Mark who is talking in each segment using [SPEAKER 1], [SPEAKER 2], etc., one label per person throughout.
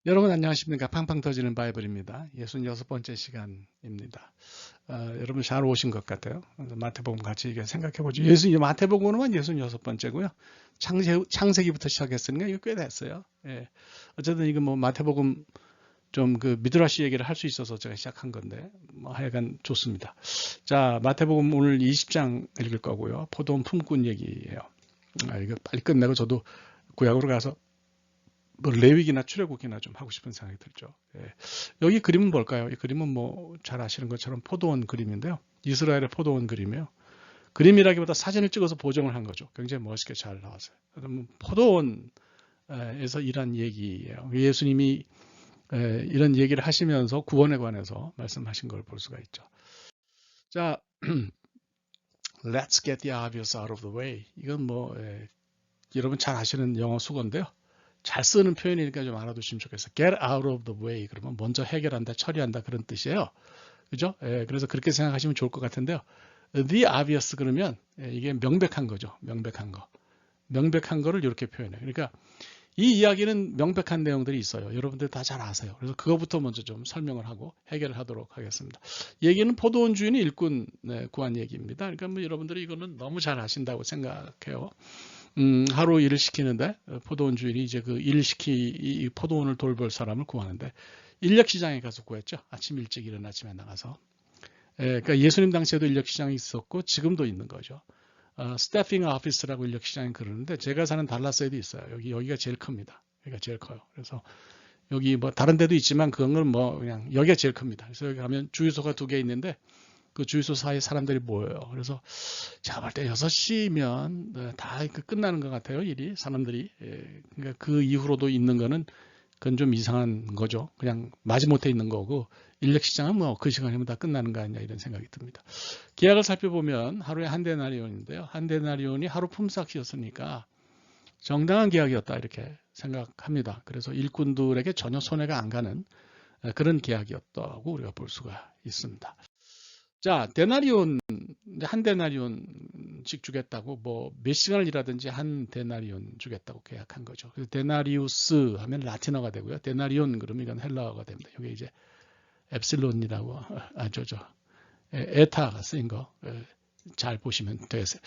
[SPEAKER 1] 여러분 안녕하십니까? 팡팡 터지는 바이블입니다. 66번째 시간입니다. 여러분 잘 오신 것 같아요. 마태복음 같이 이게 생각해보죠. 마태복음은 66번째고요. 창세기부터 시작했으니까 이거 꽤 됐어요. 예. 어쨌든 이거 뭐 마태복음 좀 그 미드라시 얘기를 할 수 있어서 제가 시작한 건데 뭐 하여간 좋습니다. 자, 마태복음 오늘 20장 읽을 거고요. 포도원 품꾼 얘기예요. 이거 빨리 끝내고 저도 구약으로 가서 뭐 레위기나 출애굽기나 좀 하고 싶은 생각이 들죠. 예. 여기 그림은 뭘까요? 이 그림은 뭐 잘 아시는 것처럼 포도원 그림인데요. 이스라엘의 포도원 그림이에요. 그림이라기보다 사진을 찍어서 보정을 한 거죠. 굉장히 멋있게 잘 나왔어요. 포도원에서 일한 얘기예요. 예수님이 이런 얘기를 하시면서 구원에 관해서 말씀하신 걸 볼 수가 있죠. 자, Let's get the obvious out of the way. 이건 뭐 여러분 잘 아시는 영어 수거인데요. 잘 쓰는 표현이니까 좀 알아두시면 좋겠어요. Get out of the way. 그러면 먼저 해결한다, 처리한다 그런 뜻이에요. 그죠? 그래서 그렇게 생각하시면 좋을 것 같은데요. The obvious 그러면 이게 명백한 거죠. 명백한 거. 명백한 거를 이렇게 표현해요. 그러니까 이 이야기는 명백한 내용들이 있어요. 여러분들 다 잘 아세요. 그래서 그거부터 먼저 좀 설명을 하고 해결을 하도록 하겠습니다. 얘기는 포도원 주인이 일꾼 구한 얘기입니다. 그러니까 뭐 여러분들이 이거는 너무 잘 아신다고 생각해요. 하루 일을 시키는데 포도원 주인이 이제 그 이 포도원을 돌볼 사람을 구하는데 인력 시장에 가서 구했죠. 아침 일찍 이른 아침에 나가서. 그러니까 예수님 당시에도 인력 시장이 있었고 지금도 있는 거죠. 스태핑 오피스라고 인력 시장이 그러는데 제가 사는 달라스에도 있어요. 여기가 제일 큽니다. 여기가 제일 커요. 그래서 여기 뭐 다른 데도 있지만 그건 뭐 그냥 여기가 제일 큽니다. 그래서 여기 가면 주유소가 2개 있는데 그 주유소 사이에 사람들이 모여요. 그래서 제가 볼 때 6시면 다 끝나는 것 같아요, 일이. 사람들이. 그러니까 그 이후로도 있는 거는 그건 좀 이상한 거죠. 그냥 마지못해 있는 거고, 인력시장은 뭐 그 시간이면 다 끝나는 거 아니냐 이런 생각이 듭니다. 계약을 살펴보면 하루에 한 데나리온인데요. 한 데나리온이 하루 품삯이었으니까 정당한 계약이었다 이렇게 생각합니다. 그래서 일꾼들에게 전혀 손해가 안 가는 그런 계약이었다고 우리가 볼 수가 있습니다. 자, 한 데나리온씩 주겠다고 뭐 몇 시간을 일하든지 한 데나리온 주겠다고 계약한 거죠. 그래서 데나리우스 하면 라틴어가 되고요. 데나리온 그러면 이건 헬라어가 됩니다. 이게 이제 엡실론이라고 에타가 쓰인 거 잘 보시면 되겠어요.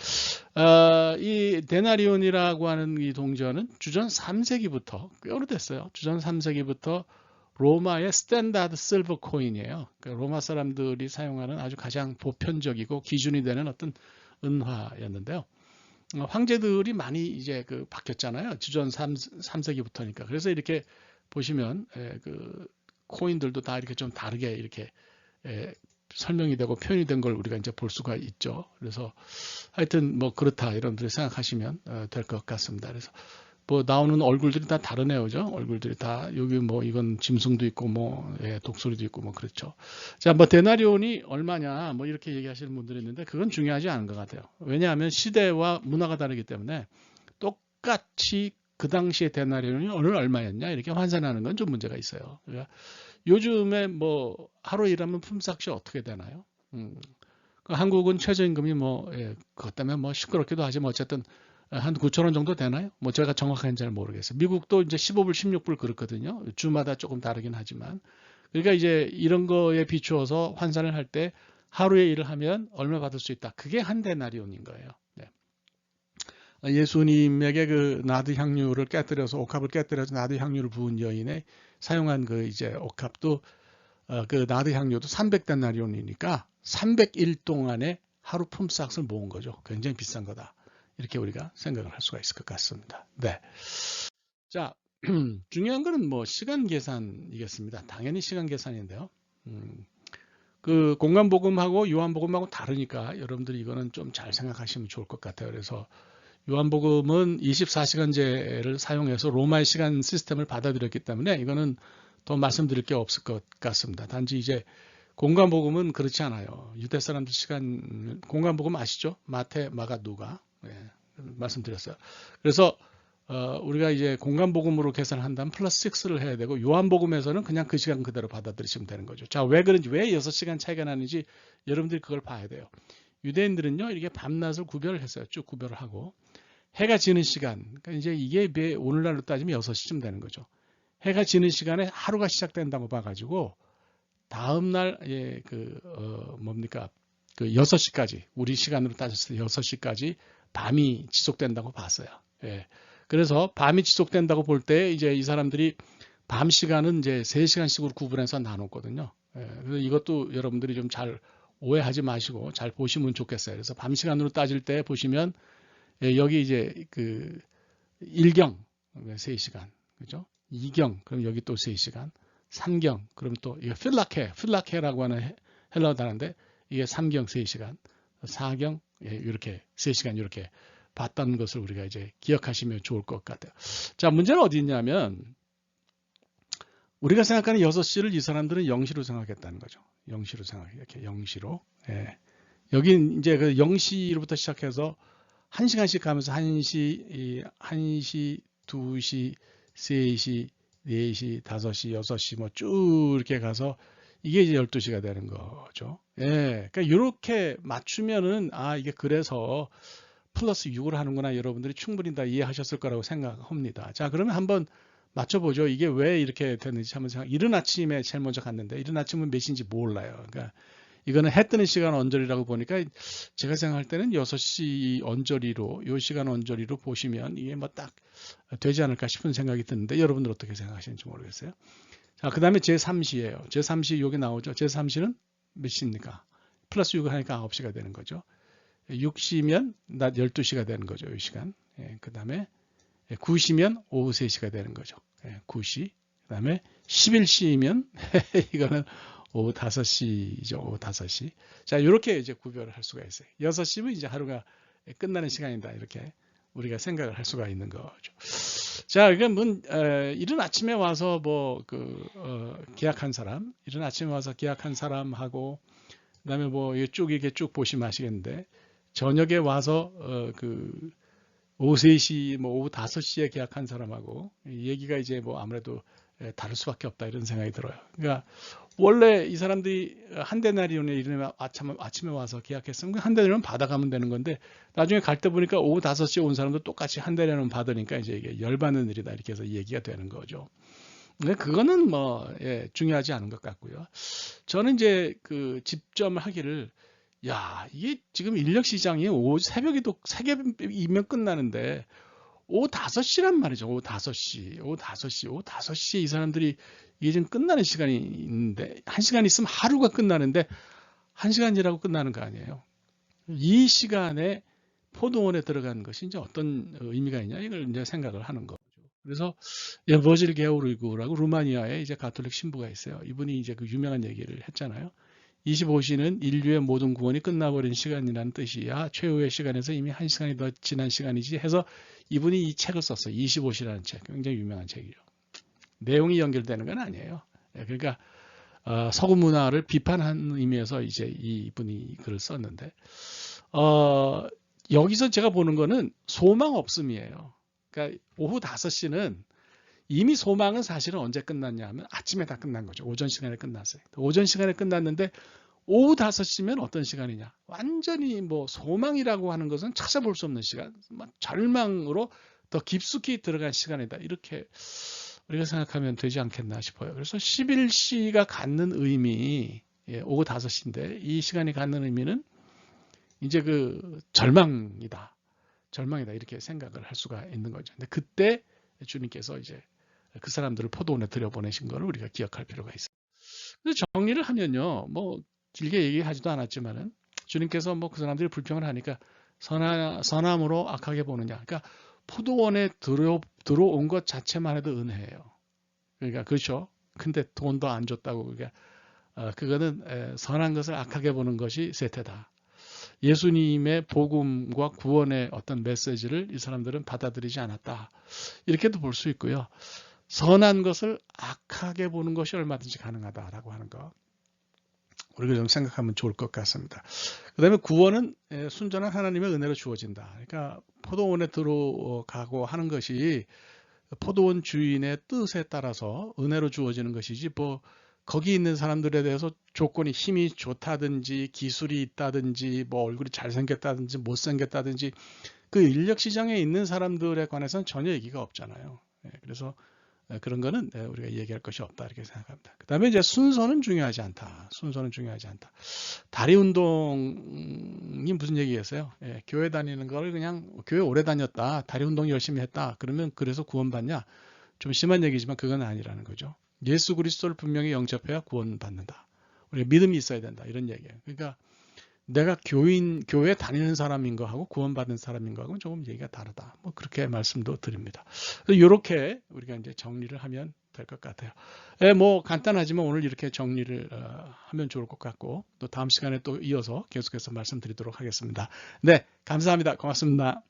[SPEAKER 1] 이 데나리온이라고 하는 이 동전은 주전 3세기부터 꽤 오래됐어요. 주전 3세기부터 로마의 스탠다드 실버 코인이에요. 그러니까 로마 사람들이 사용하는 아주 가장 보편적이고 기준이 되는 어떤 은화였는데요. 황제들이 많이 이제 바뀌었잖아요. 주전 3세기부터니까. 그래서 이렇게 보시면 그 코인들도 다 이렇게 좀 다르게 이렇게 설명이 되고 표현이 된 걸 우리가 이제 볼 수가 있죠. 그래서 하여튼 뭐 그렇다 이런들이 생각하시면 될 것 같습니다. 그래서 뭐 나오는 얼굴들이 다 다르네요, 그죠? 얼굴들이 다 여기 뭐 이건 짐승도 있고 뭐 독수리도 있고 뭐 그렇죠. 자, 뭐 데나리온이 얼마냐 뭐 이렇게 얘기하시는 분들이 있는데 그건 중요하지 않은 것 같아요. 왜냐하면 시대와 문화가 다르기 때문에 똑같이 그 당시에 데나리온이 오늘 얼마였냐 이렇게 환산하는 건 좀 문제가 있어요. 그러니까 요즘에 뭐 하루 일하면 품삯이 어떻게 되나요? 한국은 최저임금이 뭐 그것 때문에 뭐 시끄럽기도 하지만 어쨌든 한 9천 원 정도 되나요? 뭐 제가 정확하게는 잘 모르겠어요. 미국도 이제 15불, 16불 그렇거든요. 주마다 조금 다르긴 하지만. 그러니까 이제 이런 거에 비추어서 환산을 할 때 하루에 일을 하면 얼마 받을 수 있다. 그게 한 데나리온인 거예요. 네. 예수님에게 그 나드 향유를 깨뜨려서 옥합을 깨뜨려서 나드 향유를 부은 여인의 사용한 그 이제 옥합도 그 나드 향유도 300데나리온이니까 300일 동안에 하루 품삯을 모은 거죠. 굉장히 비싼 거다. 이렇게 우리가 생각을 할 수가 있을 것 같습니다. 네. 자, 중요한 거는 뭐 시간 계산이겠습니다. 당연히 시간 계산인데요. 그 공간복음하고 요한복음하고 다르니까 여러분들이 이거는 좀 잘 생각하시면 좋을 것 같아요. 그래서 요한복음은 24시간제를 사용해서 로마의 시간 시스템을 받아들였기 때문에 이거는 더 말씀드릴 게 없을 것 같습니다. 단지 이제 공간복음은 그렇지 않아요. 유대 사람들 시간 공간복음 아시죠? 마태, 마가, 누가 말씀드렸어요. 그래서 우리가 이제 공간복음으로 계산한다면 플러스 6를 해야 되고 요한복음에서는 그냥 그 시간 그대로 받아들이시면 되는 거죠. 자, 왜 그런지 왜 6시간 차이가 나는지 여러분들이 그걸 봐야 돼요. 유대인들은요 이렇게 밤낮을 구별을 했어요. 쭉 구별을 하고 해가 지는 시간, 그러니까 이제 이게 오늘날로 따지면 6시쯤 되는 거죠. 해가 지는 시간에 하루가 시작된다고 봐가지고 다음날 뭡니까? 그 6시까지 우리 시간으로 따졌을 때 6시까지 밤이 지속된다고 봤어요. 예. 그래서 밤이 지속된다고 볼 때 이제 이 사람들이 밤 시간은 이제 3시간씩으로 구분해서 나눴거든요. 예. 그래서 이것도 여러분들이 좀 잘 오해하지 마시고 잘 보시면 좋겠어요. 그래서 밤 시간으로 따질 때 보시면 여기 이제 그 1경 3시간, 그죠? 2경 그럼 여기 또 3시간, 3경 그럼 또 이거 필라케라고 하는 헬라어 단어인데 이게 3경 3시간, 4경 이렇게 3시간 이렇게 봤다는 것을 우리가 이제 기억하시면 좋을 것 같아요. 자, 문제는 어디 있냐면 우리가 생각하는 6시를 이 사람들은 0시로 생각했다는 거죠. 0시로 생각해요. 이렇게 0시로. 예. 여기 이제 그 0시로부터 시작해서 1시간씩 가면서 1시, 1시, 2시, 3시, 4시, 5시, 6시 뭐 쭉 이렇게 가서 이게 이제 12시가 되는 거죠. 예. 그러니까 이렇게 맞추면은 이게 그래서 플러스 6을 하는구나 여러분들이 충분히 다 이해하셨을 거라고 생각합니다. 자, 그러면 한번 맞춰보죠. 이게 왜 이렇게 됐는지 한번 생각. 이른 아침에 제일 먼저 갔는데 이른 아침은 몇 시인지 몰라요. 그러니까 이거는 해 뜨는 시간 언저리라고 보니까 제가 생각할 때는 6시 언저리로 이 시간 언저리로 보시면 이게 뭐 딱 되지 않을까 싶은 생각이 드는데 여러분들 어떻게 생각하시는지 모르겠어요. 자, 그 다음에 제3시예요. 제3시 여기 나오죠. 제3시는 몇 시입니까? 플러스 6을 하니까 9시가 되는 거죠. 6시면 낮 12시가 되는 거죠. 이 시간. 그 다음에 9시면 오후 3시가 되는 거죠. 9시. 그 다음에 11시면 이거는 오후 5시죠. 오후 5시. 자, 이렇게 이제 구별을 할 수가 있어요. 6시면 이제 하루가 끝나는 시간이다. 이렇게 우리가 생각을 할 수가 있는 거죠. 자, 이른 아침에 와서 계약한 사람, 이른 아침에 와서 계약한 사람하고, 그 다음에 이렇게 쭉 보시면 아시겠는데, 저녁에 와서, 오후 3시, 오후 5시에 계약한 사람하고, 얘기가 이제 아무래도 다를 수밖에 없다 이런 생각이 들어요. 그러니까 원래 이 사람들이 한 데나리온에 이르면 아침에 와서 계약했으면 한 데나리온 받아가면 되는 건데 나중에 갈 때 보니까 오후 5시에 온 사람도 똑같이 한 데나리온 받으니까 이제 이게 열받는 일이다 이렇게 해서 얘기가 되는 거죠. 근데 그거는 중요하지 않은 것 같고요. 저는 이제 그 집점을 하기를 이게 지금 인력 시장이 새벽이면 끝나는데 오후 5시란 말이죠. 오후 5시. 오후 5시에 이 사람들이 이게 지금 끝나는 시간이 있는데 1시간 있으면 하루가 끝나는데 1시간 일하고 끝나는 거 아니에요. 이 시간에 포도원에 들어가는 것이 이제 어떤 의미가 있냐 이걸 이제 생각을 하는 거죠. 그래서 버질 게오르구라고 루마니아에 이제 가톨릭 신부가 있어요. 이분이 이제 그 유명한 얘기를 했잖아요. 25시는 인류의 모든 구원이 끝나버린 시간이라는 뜻이야. 최후의 시간에서 이미 1시간이 더 지난 시간이지 해서 이분이 이 책을 썼어요. 25시라는 책. 굉장히 유명한 책이죠. 내용이 연결되는 건 아니에요. 그러니까 서구 문화를 비판하는 의미에서 이제 이분이 글을 썼는데 여기서 제가 보는 거는 소망 없음이에요. 그러니까 오후 5시는 이미 소망은 사실은 언제 끝났냐 하면 아침에 다 끝난 거죠. 오전 시간에 끝났어요. 오전 시간에 끝났는데 오후 5시면 어떤 시간이냐? 완전히 소망이라고 하는 것은 찾아볼 수 없는 시간, 절망으로 더 깊숙이 들어간 시간이다. 이렇게 우리가 생각하면 되지 않겠나 싶어요. 그래서 11시가 갖는 의미, 오후 5시인데 이 시간이 갖는 의미는 이제 그 절망이다. 이렇게 생각을 할 수가 있는 거죠. 근데 그때 주님께서 이제 그 사람들을 포도원에 들여보내신 것을 우리가 기억할 필요가 있어요. 그래서 정리를 하면요, 길게 얘기하지도 않았지만은 주님께서 그 사람들이 불평을 하니까 선함으로 악하게 보느냐. 그러니까 포도원에 들어온 것 자체만 해도 은혜예요. 그러니까 그렇죠. 근데 돈도 안 줬다고 그러니까 그거는 선한 것을 악하게 보는 것이 쇠퇴다. 예수님의 복음과 구원의 어떤 메시지를 이 사람들은 받아들이지 않았다. 이렇게도 볼 수 있고요. 선한 것을 악하게 보는 것이 얼마든지 가능하다라고 하는 거. 우리가 좀 생각하면 좋을 것 같습니다. 그 다음에 구원은 순전한 하나님의 은혜로 주어진다. 그러니까 포도원에 들어가고 하는 것이 포도원 주인의 뜻에 따라서 은혜로 주어지는 것이지 거기 있는 사람들에 대해서 조건이 힘이 좋다든지 기술이 있다든지 얼굴이 잘생겼다든지 못생겼다든지 그 인력 시장에 있는 사람들에 관해서는 전혀 얘기가 없잖아요. 그래서 그런 거는 우리가 얘기할 것이 없다 이렇게 생각합니다. 그 다음에 이제 순서는 중요하지 않다. 순서는 중요하지 않다. 다리 운동이 무슨 얘기겠어요? 교회 다니는 걸 그냥 교회 오래 다녔다. 다리 운동 열심히 했다. 그러면 그래서 구원받냐? 좀 심한 얘기지만 그건 아니라는 거죠. 예수 그리스도를 분명히 영접해야 구원받는다. 우리가 믿음이 있어야 된다. 이런 얘기예요. 그러니까 내가 교회 다니는 사람인 거하고 구원받은 사람인 거하고는 조금 얘기가 다르다. 뭐 그렇게 말씀도 드립니다. 이렇게 우리가 이제 정리를 하면 될 것 같아요. 뭐 간단하지만 오늘 이렇게 정리를 하면 좋을 것 같고 또 다음 시간에 또 이어서 계속해서 말씀드리도록 하겠습니다. 네, 감사합니다. 고맙습니다.